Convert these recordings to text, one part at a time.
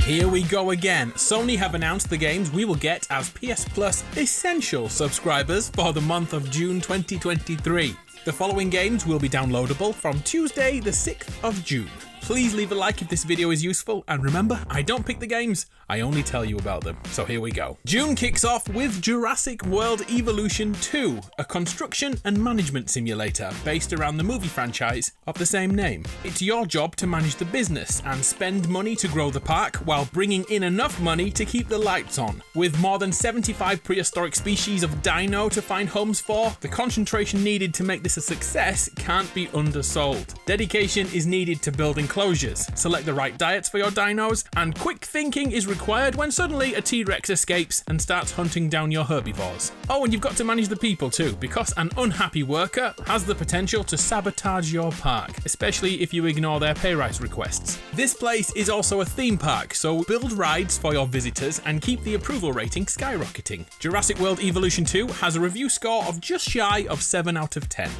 Here we go again. Sony have announced the games we will get as PS Plus Essential subscribers for the month of June 2023. The following games will be downloadable from Tuesday the 6th of June. Please leave a like if this video is useful, and remember, I don't pick the games, I only tell you about them. So here we go. June kicks off with Jurassic World Evolution 2, a construction and management simulator based around the movie franchise of the same name. It's your job to manage the business and spend money to grow the park while bringing in enough money to keep the lights on. With more than 75 prehistoric species of dino to find homes for, the concentration needed to make this a success can't be undersold. Dedication is needed to building enclosures, select the right diets for your dinos, and quick thinking is required when suddenly a T-Rex escapes and starts hunting down your herbivores. Oh, and you've got to manage the people too, because an unhappy worker has the potential to sabotage your park, especially if you ignore their pay rise requests. This place is also a theme park, so build rides for your visitors and keep the approval rating skyrocketing. Jurassic World Evolution 2 has a review score of just shy of 7 out of 10.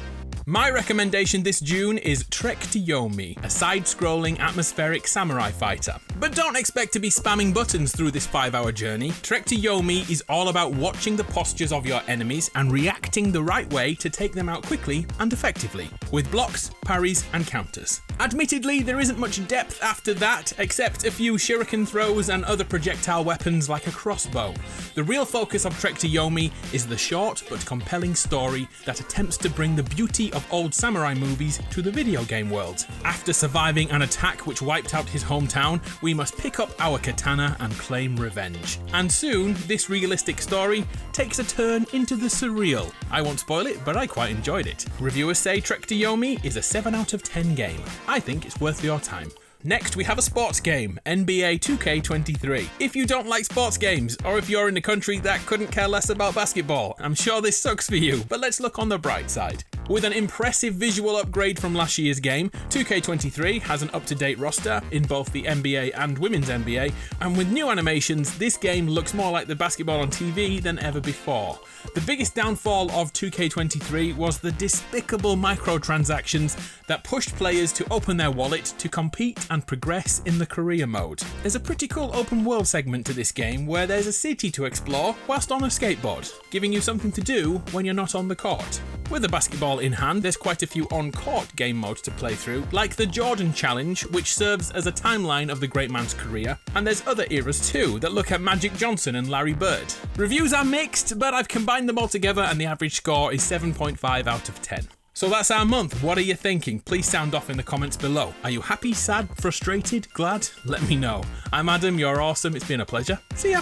My recommendation this June is Trek to Yomi, a side-scrolling atmospheric samurai fighter. But don't expect to be spamming buttons through this 5-hour journey. Trek to Yomi is all about watching the postures of your enemies and reacting the right way to take them out quickly and effectively, with blocks, parries and counters. Admittedly, there isn't much depth after that, except a few shuriken throws and other projectile weapons like a crossbow. The real focus of Trek to Yomi is the short but compelling story that attempts to bring the beauty of old samurai movies to the video game world. After surviving an attack which wiped out his hometown, we must pick up our katana and claim revenge. And soon, this realistic story takes a turn into the surreal. I won't spoil it, but I quite enjoyed it. Reviewers say Trek to Yomi is a 7 out of 10 game. I think it's worth your time. Next, we have a sports game, NBA 2K23. If you don't like sports games, or if you're in a country that couldn't care less about basketball, I'm sure this sucks for you, but let's look on the bright side. With an impressive visual upgrade from last year's game, 2K23 has an up-to-date roster in both the NBA and Women's NBA, and with new animations, this game looks more like the basketball on TV than ever before. The biggest downfall of 2K23 was the despicable microtransactions that pushed players to open their wallet to compete and progress in the career mode. There's a pretty cool open world segment to this game where there's a city to explore whilst on a skateboard, giving you something to do when you're not on the court. With a basketball in hand, there's quite a few on-court game modes to play through, like the Jordan Challenge, which serves as a timeline of the great man's career, and there's other eras too that look at Magic Johnson and Larry Bird. Reviews are mixed, but I've combined them all together and the average score is 7.5 out of 10. So that's our month. What are you thinking? Please sound off in the comments below. Are you happy, sad, frustrated, glad? Let me know. I'm Adam, you're awesome, it's been a pleasure. See ya!